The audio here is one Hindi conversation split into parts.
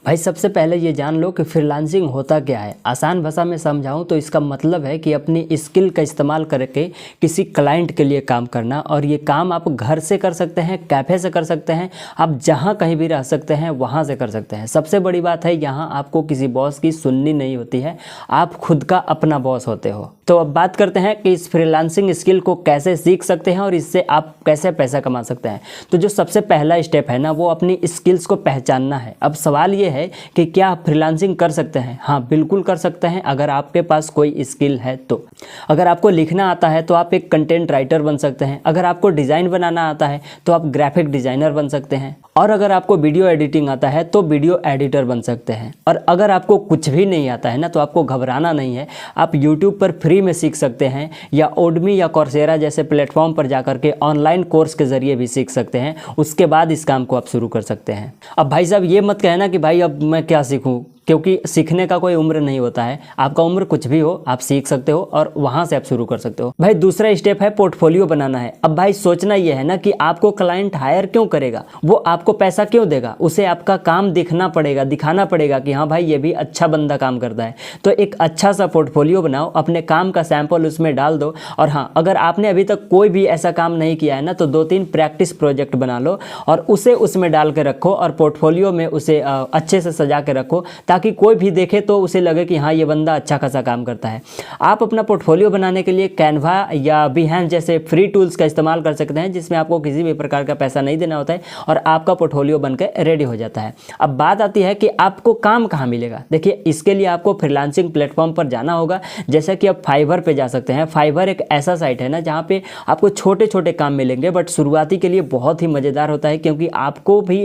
भाई सबसे पहले ये जान लो कि फ्रीलांसिंग होता क्या है। आसान भाषा में समझाऊं तो इसका मतलब है कि अपनी स्किल का इस्तेमाल करके किसी क्लाइंट के लिए काम करना, और ये काम आप घर से कर सकते हैं, कैफ़े से कर सकते हैं, आप जहां कहीं भी रह सकते हैं वहां से कर सकते हैं। सबसे बड़ी बात है यहाँ आपको किसी बॉस की सुननी नहीं होती है, आप खुद का अपना बॉस होते हो। तो अब बात करते हैं कि इस फ्रीलांसिंग स्किल को कैसे सीख सकते हैं और इससे आप कैसे पैसा कमा सकते हैं। तो जो सबसे पहला स्टेप है ना, वो अपनी स्किल्स को पहचानना है। अब सवाल ये है कि क्या आप फ्रीलांसिंग कर सकते हैं? हाँ, बिल्कुल कर सकते हैं अगर आपके पास कोई स्किल है तो। अगर आपको लिखना आता है तो आप एक कंटेंट राइटर बन सकते हैं। अगर आपको डिज़ाइन बनाना आता है तो आप ग्राफिक डिज़ाइनर बन सकते हैं। और अगर आपको वीडियो एडिटिंग आता है तो वीडियो एडिटर बन सकते हैं। और अगर आपको कुछ भी नहीं आता है ना, तो आपको घबराना नहीं है, आप यूट्यूब पर फ्री में सीख सकते हैं, या ओडमी या कौरसेरा जैसे प्लेटफॉर्म पर जाकर के ऑनलाइन कोर्स के ज़रिए भी सीख सकते हैं। उसके बाद इस काम को आप शुरू कर सकते हैं। अब भाई साहब ये मत कहना कि भाई अब मैं क्या सीखूं, क्योंकि सीखने का कोई उम्र नहीं होता है। आपका उम्र कुछ भी हो, आप सीख सकते हो और वहां से आप शुरू कर सकते हो। भाई दूसरा स्टेप है पोर्टफोलियो बनाना है। अब भाई सोचना यह है ना कि आपको क्लाइंट हायर क्यों करेगा, वो आपको पैसा क्यों देगा, उसे आपका काम दिखना पड़ेगा, दिखाना पड़ेगा कि हाँ भाई ये भी अच्छा बंदा काम करता है। तो एक अच्छा सा पोर्टफोलियो बनाओ, अपने काम का सैंपल उसमें डाल दो। और हाँ, अगर आपने अभी तक कोई भी ऐसा काम नहीं किया है ना, तो 2-3 प्रैक्टिस प्रोजेक्ट बना लो और उसे उसमें डाल के रखो, और पोर्टफोलियो में उसे अच्छे से सजा के रखो, ताकि कोई भी देखे तो उसे लगे कि हाँ ये बंदा अच्छा खासा काम करता है। आप अपना पोर्टफोलियो बनाने के लिए कैनवा या बिहेंस जैसे फ्री टूल्स का इस्तेमाल कर सकते हैं, जिसमें आपको किसी भी प्रकार का पैसा नहीं देना होता है और आपका पोर्टफोलियो बनकर रेडी हो जाता है। अब बात आती है कि आपको काम कहाँ मिलेगा। देखिए, इसके लिए आपको फ्रीलांसिंग प्लेटफॉर्म पर जाना होगा। जैसे कि आप फाइवर पे जा सकते हैं। फाइवर एक ऐसा साइट है ना जहाँ पे आपको छोटे छोटे काम मिलेंगे, बट शुरुआती के लिए बहुत ही मज़ेदार होता है, क्योंकि आपको भी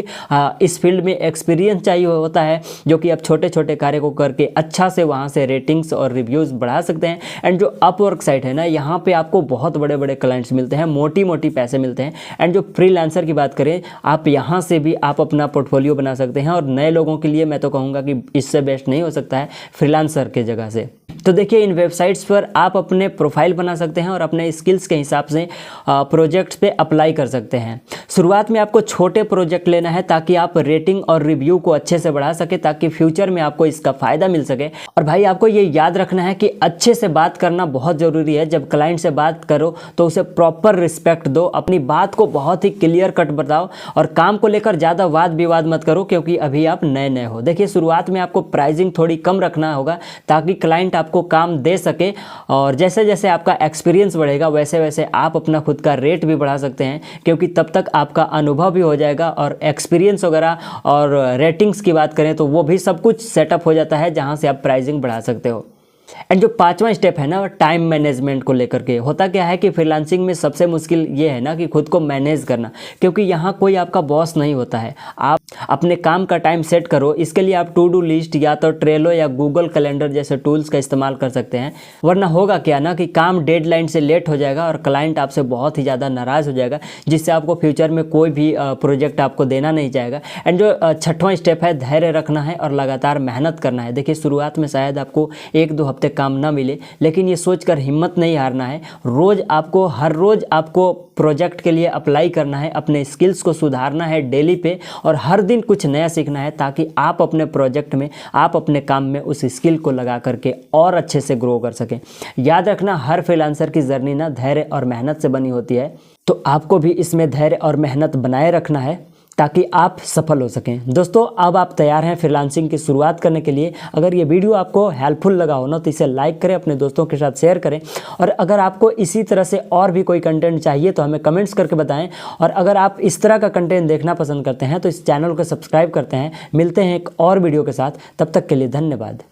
इस फील्ड में एक्सपीरियंस चाहिए होता है, जो कि आप छोटे छोटे कार्य को करके अच्छा से वहाँ से रेटिंग्स और रिव्यूज़ बढ़ा सकते हैं। एंड जो अपवर्क साइट है ना, यहाँ पे आपको बहुत बड़े बड़े क्लाइंट्स मिलते हैं, मोटी मोटी पैसे मिलते हैं। एंड जो फ्रीलांसर की बात करें, आप यहाँ से भी आप अपना पोर्टफोलियो बना सकते हैं। और नए लोगों के लिए मैं तो कहूँगा कि इससे बेस्ट नहीं हो सकता है फ्रीलांसर के जगह से। तो देखिए, इन वेबसाइट्स पर आप अपने प्रोफाइल बना सकते हैं और अपने स्किल्स के हिसाब से प्रोजेक्ट्स पे अप्लाई कर सकते हैं। शुरुआत में आपको छोटे प्रोजेक्ट लेना है ताकि आप रेटिंग और रिव्यू को अच्छे से बढ़ा सके, ताकि फ्यूचर में आपको इसका फ़ायदा मिल सके। और भाई आपको ये याद रखना है कि अच्छे से बात करना बहुत ज़रूरी है। जब क्लाइंट से बात करो तो उसे प्रॉपर रिस्पेक्ट दो, अपनी बात को बहुत ही क्लियर कट बताओ, और काम को लेकर ज़्यादा वाद विवाद मत करो, क्योंकि अभी आप नए नए हो। देखिए, शुरुआत में आपको प्राइसिंग थोड़ी कम रखना होगा ताकि क्लाइंट आपको काम दे सके, और जैसे जैसे आपका एक्सपीरियंस बढ़ेगा वैसे वैसे आप अपना खुद का रेट भी बढ़ा सकते हैं, क्योंकि तब तक आपका अनुभव भी हो जाएगा और एक्सपीरियंस वगैरह और रेटिंग्स की बात करें तो वो भी सब कुछ सेटअप हो जाता है, जहां से आप प्राइसिंग बढ़ा सकते हो। एंड जो 5वां स्टेप है ना, टाइम मैनेजमेंट को लेकर के। होता क्या है कि फ्रीलांसिंग में सबसे मुश्किल ये है ना कि खुद को मैनेज करना, क्योंकि यहाँ कोई आपका बॉस नहीं होता है। आप अपने काम का टाइम सेट करो। इसके लिए आप टू डू लिस्ट या तो ट्रेलो या गूगल कैलेंडर जैसे टूल्स का इस्तेमाल कर सकते हैं। वरना होगा क्या ना कि काम डेडलाइन से लेट हो जाएगा और क्लाइंट आपसे बहुत ही ज़्यादा नाराज़ हो जाएगा, जिससे आपको फ्यूचर में कोई भी प्रोजेक्ट आपको देना नहीं चाहेगा। एंड जो 6वां स्टेप है, धैर्य रखना है और लगातार मेहनत करना है। देखिए, शुरुआत में शायद आपको 1-2 हफ्ते काम ना मिले, लेकिन ये सोचकर हिम्मत नहीं हारना है। हर रोज आपको प्रोजेक्ट के लिए अप्लाई करना है, अपने स्किल्स को सुधारना है डेली पे, और हर दिन कुछ नया सीखना है, ताकि आप अपने प्रोजेक्ट में, आप अपने काम में उस स्किल को लगा करके और अच्छे से ग्रो कर सकें। याद रखना, हर फ्रीलांसर की जर्नी ना धैर्य और मेहनत से बनी होती है, तो आपको भी इसमें धैर्य और मेहनत बनाए रखना है ताकि आप सफल हो सकें। दोस्तों, अब आप तैयार हैं फ्रीलांसिंग की शुरुआत करने के लिए। अगर ये वीडियो आपको हेल्पफुल लगा हो ना, तो इसे लाइक करें, अपने दोस्तों के साथ शेयर करें, और अगर आपको इसी तरह से और भी कोई कंटेंट चाहिए तो हमें कमेंट्स करके बताएं। और अगर आप इस तरह का कंटेंट देखना पसंद करते हैं तो इस चैनल को सब्सक्राइब करते हैं। मिलते हैं एक और वीडियो के साथ, तब तक के लिए धन्यवाद।